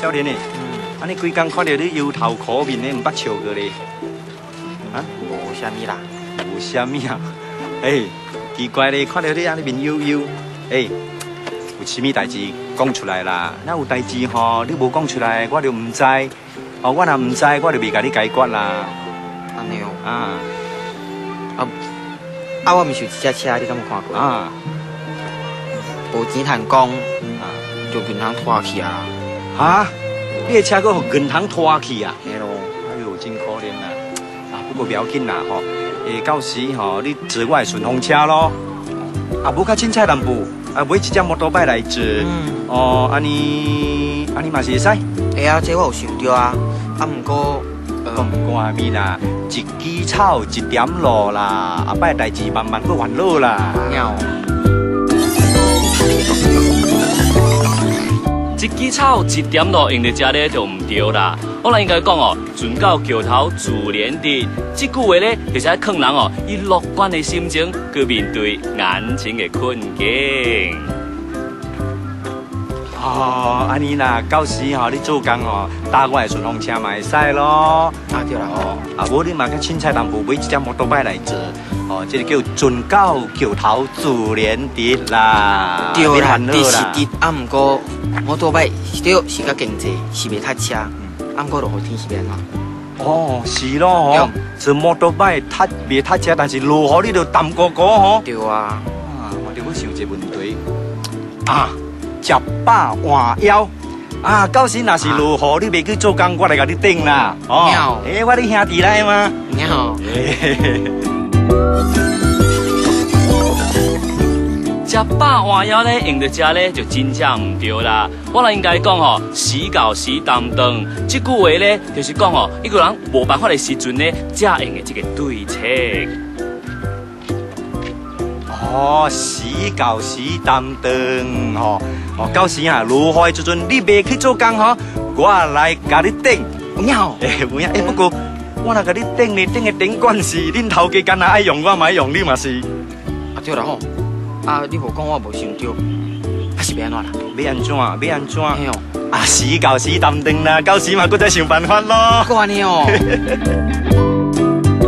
少年诶，安尼规工看到你忧头苦面的，唔捌笑过咧？啊？无虾米啦，无虾米啊？奇怪咧，看到你安尼面悠悠，有啥物代志讲出来啦？那有代志吼，你无讲出来，我就唔知。哦，我若唔知，我就袂甲你解决啦。安尼哦。我咪是有一只车，你敢有看过？无钱趁讲，就银行拖去啊！哈？你的车搁互银行拖去啊？嘿咯。哎呦，真可怜啦！不过不要紧啦吼，到时吼你坐我的顺风车咯。无较凊彩淡薄，买一只摩托车来坐。哦，安尼嘛是会使。这我有想到啊，不过，啥物啦？一枝草，一点露啦，后摆代志慢慢去烦恼啦。一枝草，一点露，用在这咧就唔对啦。我来应该讲哦，船到桥头自然直。这句话咧，就是爱劝人哦，以乐观的心情去面对眼前的困境。安尼啦，到时吼你做工吼，搭我的顺风车嘛会使咯。对啦无你嘛较凊彩淡薄，买一只摩托车来坐。这个叫船到桥头自然直啦。对啦，直是直，不过摩托车是对，是较经济，是袂塞车。不过落雨天是变怎？是咯吼，坐摩托车袂塞车，但是落雨你就淡糊糊吼。对啊。我就要想一个问题食饱换腰到时若是落雨，你袂去做工，我来甲你顶啦。我你兄弟来吗？食饱换腰咧，用在这咧就真正唔对啦。我来应该讲吼，时到时担当。这句话咧，就是讲吼，一个人无办法的时阵咧，才用的这个对策。时到时担当到时落雨的时阵，你袂去做工我来甲你顶。有影。不过我若甲你顶的顶管是恁头家干那爱用，我嘛爱用，你嘛是。对啦吼。你无讲我无想到，是要安怎啦？要安怎？时到时担当啦，到时嘛，搁再想办法咯。安尼哦。